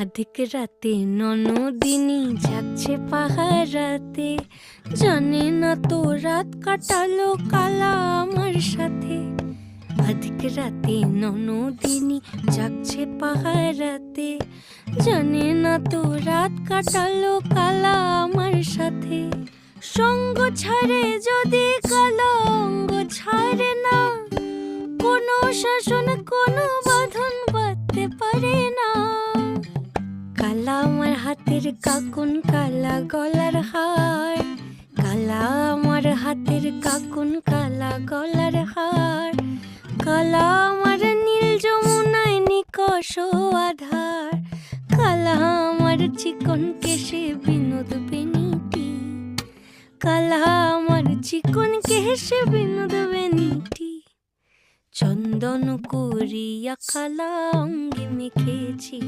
আধিক রাতে ননদিনী যাচ্ছে পাহারাতে, জানে না তো রাত কাটালো কালা আমার সাথে। আধিক রাতে ননদিনী যাচ্ছে পাহারাতে, জানে না তো রাত কাটালো কালা আমার সাথে। সঙ্গ ছাড়ে যদি কালা অঙ্গ ছাড়ে না, কোনো শাসন কোনো বাঁধন বাঁধতে পারে না। কালা আমার হাতের কাকুন কালা গলার হার, কালা আমার হাতের কাকুন কালা গলার হার, কালা আমার নীল যমুনায় নিকষ আধার, কালা আমার চিকন কেশে বিনোদ বেনিটি, কালা আমার চিকন কেশে বিনোদ বেনিটি। চন্দন করিয়া কালা অঙ্গে মেখেছি।